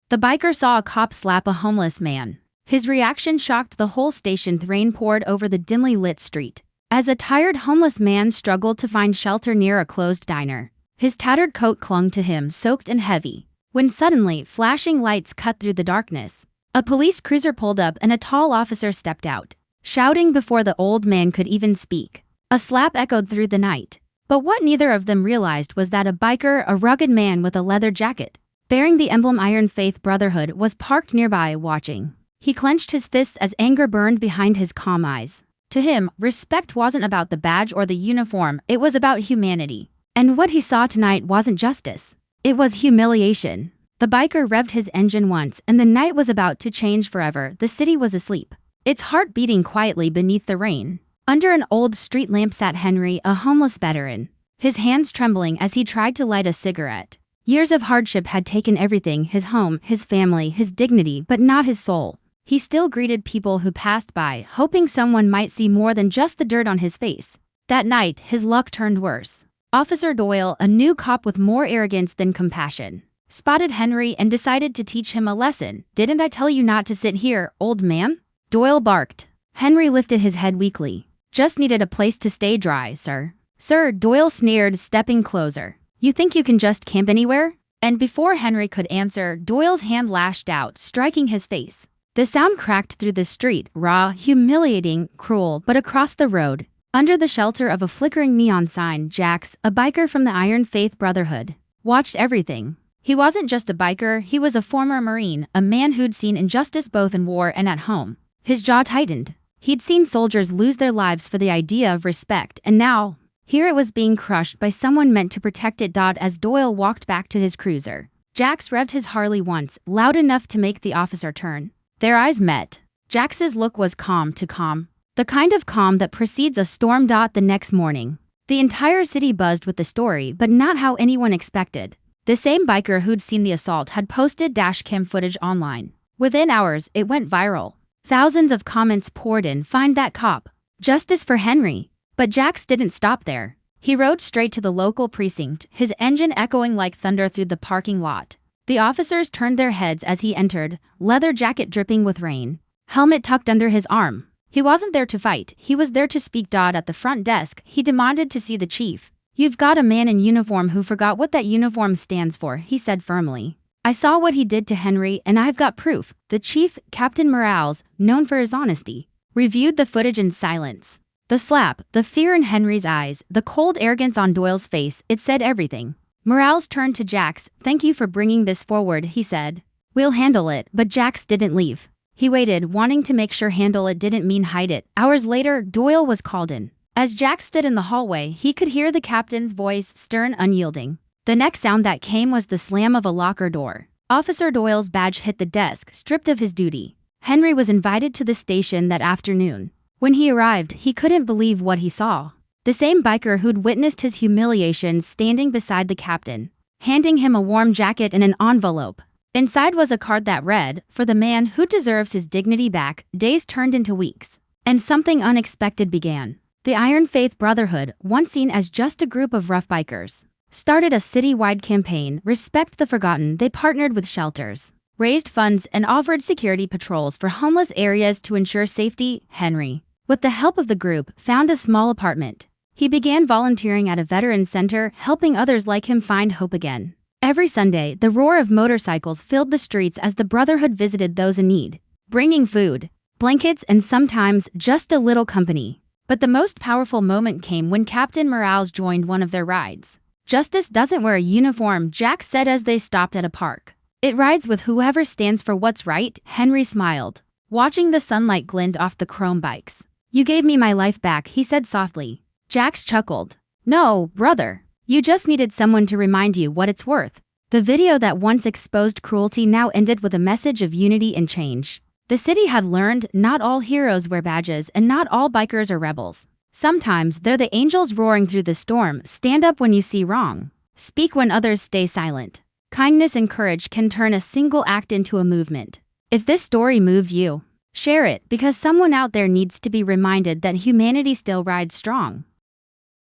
The biker saw a cop slap a homeless man. His reaction shocked the whole station. Rain poured over the dimly lit street as a tired homeless man struggled to find shelter near a closed diner. His tattered coat clung to him, soaked and heavy, when suddenly flashing lights cut through the darkness. A police cruiser pulled up and a tall officer stepped out, shouting before the old man could even speak. A slap echoed through the night. But what neither of them realized was that a biker, a rugged man with a leather jacket, bearing the emblem Iron Faith Brotherhood, was parked nearby watching. He clenched his fists as anger burned behind his calm eyes. To him, respect wasn't about the badge or the uniform, it was about humanity. And what he saw tonight wasn't justice. It was humiliation. The biker revved his engine once, and the night was about to change forever. The city was asleep, its heart beating quietly beneath the rain. Under an old street lamp sat Henry, a homeless veteran, his hands trembling as he tried to light a cigarette. Years of hardship had taken everything: his home, his family, his dignity, but not his soul. He still greeted people who passed by, hoping someone might see more than just the dirt on his face. That night, his luck turned worse. Officer Doyle, a new cop with more arrogance than compassion, spotted Henry and decided to teach him a lesson. "Didn't I tell you not to sit here, old man?" Doyle barked. Henry lifted his head weakly. "Just needed a place to stay dry, sir." "Sir," Doyle sneered, stepping closer. "You think you can just camp anywhere?" And before Henry could answer, Doyle's hand lashed out, striking his face. The sound cracked through the street, raw, humiliating, cruel. But across the road, under the shelter of a flickering neon sign, Jax, a biker from the Iron Faith Brotherhood, watched everything. He wasn't just a biker, he was a former Marine, a man who'd seen injustice both in war and at home. His jaw tightened. He'd seen soldiers lose their lives for the idea of respect, and now, here it was being crushed by someone meant to protect it. As Doyle walked back to his cruiser, Jax revved his Harley once, loud enough to make the officer turn. Their eyes met. Jax's look was calm to calm. The kind of calm that precedes a storm. The next morning, the entire city buzzed with the story, but not how anyone expected. The same biker who'd seen the assault had posted dashcam footage online. Within hours, it went viral. Thousands of comments poured in. "Find that cop. Justice for Henry." But Jax didn't stop there. He rode straight to the local precinct, his engine echoing like thunder through the parking lot. The officers turned their heads as he entered, leather jacket dripping with rain, helmet tucked under his arm. He wasn't there to fight, he was there to speak. At the front desk, he demanded to see the chief. "You've got a man in uniform who forgot what that uniform stands for," he said firmly. "I saw what he did to Henry, and I've got proof." The chief, Captain Morales, known for his honesty, reviewed the footage in silence. The slap, the fear in Henry's eyes, the cold arrogance on Doyle's face, it said everything. Morales turned to Jax. "Thank you for bringing this forward," he said. "We'll handle it." But Jax didn't leave. He waited, wanting to make sure handle it didn't mean hide it. Hours later, Doyle was called in. As Jax stood in the hallway, he could hear the captain's voice, stern, unyielding. The next sound that came was the slam of a locker door. Officer Doyle's badge hit the desk, stripped of his duty. Henry was invited to the station that afternoon. When he arrived, he couldn't believe what he saw. The same biker who'd witnessed his humiliation standing beside the captain, handing him a warm jacket and an envelope. Inside was a card that read, "For the man who deserves his dignity back." Days turned into weeks, and something unexpected began. The Iron Faith Brotherhood, once seen as just a group of rough bikers, started a citywide campaign, Respect the Forgotten. They partnered with shelters, raised funds, and offered security patrols for homeless areas to ensure safety. Henry, with the help of the group, found a small apartment. He began volunteering at a veterans center, helping others like him find hope again. Every Sunday, the roar of motorcycles filled the streets as the Brotherhood visited those in need, bringing food, blankets, and sometimes just a little company. But the most powerful moment came when Captain Morales joined one of their rides. "Justice doesn't wear a uniform," Jax said as they stopped at a park. "It rides with whoever stands for what's right." Henry smiled, watching the sunlight glint off the chrome bikes. "You gave me my life back," he said softly. Jax chuckled. "No, brother. You just needed someone to remind you what it's worth." The video that once exposed cruelty now ended with a message of unity and change. The city had learned not all heroes wear badges and not all bikers are rebels. Sometimes they're the angels roaring through the storm. Stand up when you see wrong. Speak when others stay silent. Kindness and courage can turn a single act into a movement. If this story moved you, share it, because someone out there needs to be reminded that humanity still rides strong.